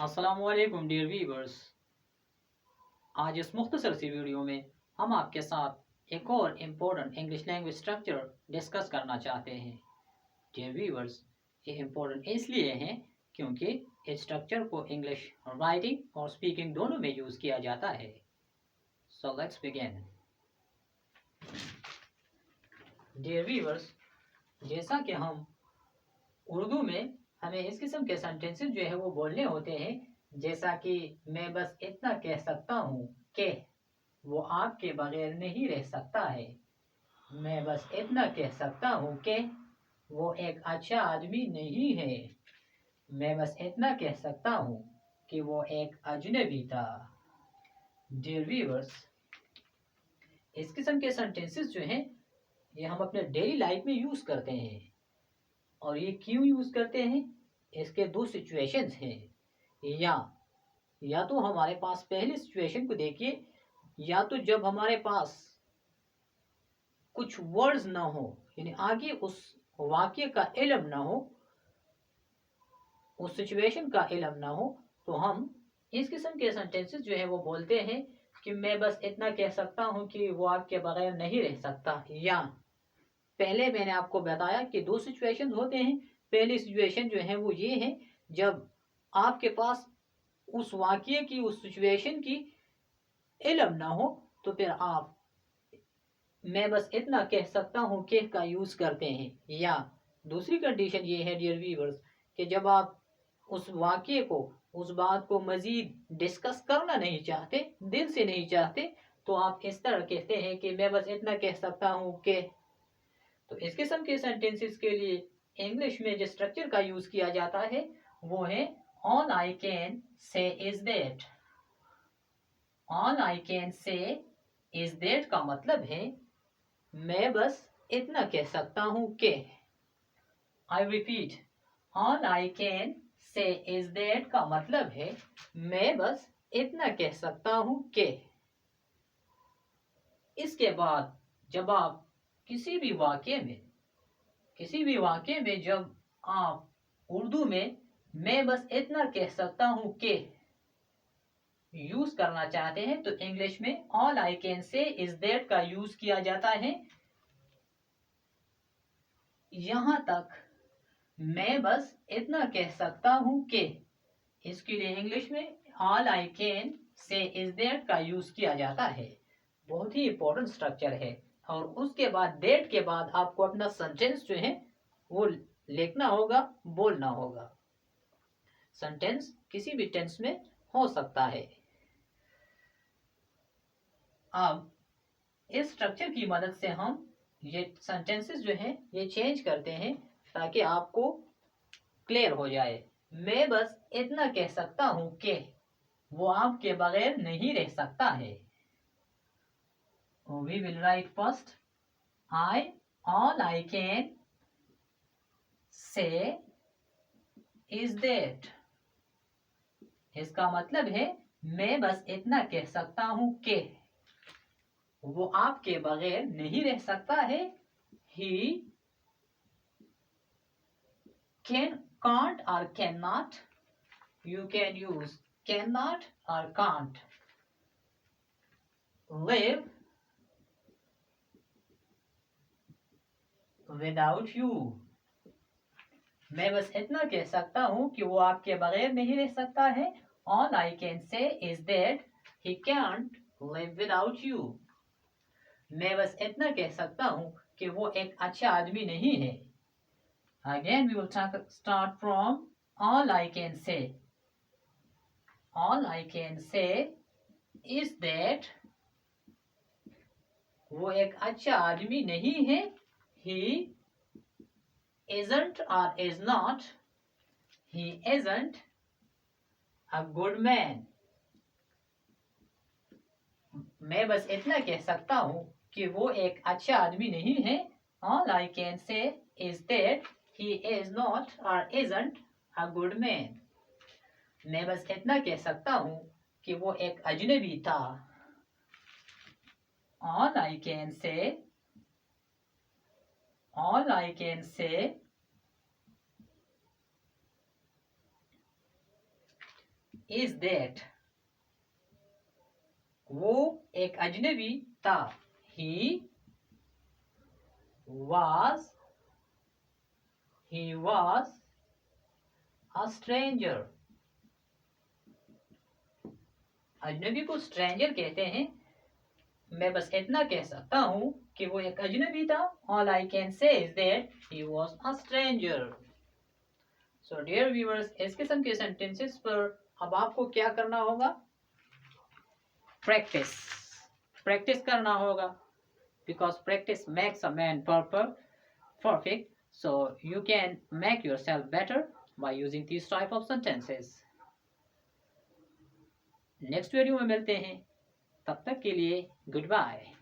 अस्सलामुअलैकुम dear viewers. आज इस मुख्तसर सी वीडियो में हम आपके साथ एक और important English language structure discuss करना चाहते हैं। डियर व्यूअर्स, ये इम्पोर्टेंट इसलिए हैं क्योंकि इस स्ट्रक्चर को इंग्लिश राइटिंग और स्पीकिंग दोनों में यूज़ किया जाता है। So let's begin. Dear viewers, जैसा कि हम उर्दू में हमें इस किस्म के सेंटेंसेस जो है वो बोलने होते हैं, जैसा कि मैं बस इतना कह सकता हूँ कि वो आपके बगैर नहीं रह सकता है। मैं बस इतना कह सकता हूँ कि वो एक अच्छा आदमी नहीं है। मैं बस इतना कह सकता हूँ कि वो एक अजनबी था। डियर व्यूअर्स, इस किस्म के सेंटेंसेस जो हैं ये हम अपने डेली लाइफ में यूज़ करते हैं। और ये क्यों यूज़ करते हैं? इसके दो सिचुएशंस हैं। या तो हमारे पास पहली सिचुएशन को देखिए, या तो जब हमारे पास कुछ वर्ड्स ना हो, यानी आगे उस वाक्य का इल्म ना हो, उस सिचुएशन का इल्म ना हो, तो हम इस किस्म के सेंटेंसेस जो है वो बोलते हैं कि मैं बस इतना कह सकता हूँ कि वो आपके बगैर नहीं रह सकता। या पहले मैंने आपको बताया कि दो सिचुएशन होते हैं। पहली सिचुएशन जो है वो ये है जब आपके पास उस वाक्य की, उस सिचुएशन की इल्म ना हो, तो फिर आप मैं बस इतना कह सकता हूँ कि का यूज़ करते हैं। या दूसरी कंडीशन ये है डियर व्यूअर्स कि जब आप उस वाक्य को, उस बात को मज़ीद डिस्कस करना नहीं चाहते, दिल से नहीं चाहते, तो आप इस तरह कहते हैं कि मैं बस इतना कह सकता हूँ कि। तो इस किस्म के सेंटेंसेस के लिए इंग्लिश में जिस स्ट्रक्चर का यूज़ किया जाता है वो है all I can say is that. All I can say is that का मतलब है मैं बस इतना कह सकता हूँ कि। I repeat, all I can say is that का मतलब है मैं बस इतना कह सकता हूँ कि। इसके बाद जब आप किसी भी वाक्य में जब आप उर्दू में मैं बस इतना कह सकता हूँ कि यूज करना चाहते हैं, तो इंग्लिश में all I can say is that का यूज किया जाता है। यहां तक मैं बस इतना कह सकता हूं कि, इसके लिए इंग्लिश में all I can say is that का यूज किया जाता है। बहुत ही इंपॉर्टेंट स्ट्रक्चर है। और उसके बाद दैट के बाद आपको अपना सेंटेंस जो है वो लिखना होगा, बोलना होगा। सेंटेंस किसी भी टेंस में हो सकता है। अब इस स्ट्रक्चर की मदद से हम ये सेंटेंसेस जो हैं ये चेंज करते हैं ताकि आपको क्लियर हो जाए। मैं बस इतना कह सकता हूं कि वो आपके बगैर नहीं रह सकता है। We will write first all I can say is that. इसका मतलब है मैं बस इतना कह सकता हूं कि वो आपके बगैर नहीं रह सकता है। ही can't or cannot. You can use cannot or can't. Live without you. मैं बस इतना कह सकता हूँ कि वो आपके बगैर नहीं रह सकता है। All I can say is that he can't live without you. मैं बस इतना कह सकता हूँ कि वो एक अच्छा आदमी नहीं है। Again we will start from all I can say. All I can say is that वो एक अच्छा आदमी नहीं है। He isn't or is not. He isn't a good man. मैं बस इतना कह सकता हूँ कि वो एक अच्छा आदमी नहीं है। All I can say is that he is not or isn't a good man. मैं बस इतना कह सकता हूँ कि वो एक अजनबी था। All I can say is that, वो एक अजनबी था। ही was a stranger। अजनबी को स्ट्रेंजर कहते हैं। मैं बस इतना कह सकता हूं कि वो एक अजनबी था। All I can say is that he was a stranger। So dear viewers, इस किस्म के सेंटेंसेस पर अब आपको क्या करना होगा? प्रैक्टिस करना होगा, because practice makes a man perfect, so you can make yourself better by using these type of sentences। Next video में मिलते हैं, तब तक के लिए गुड बाय।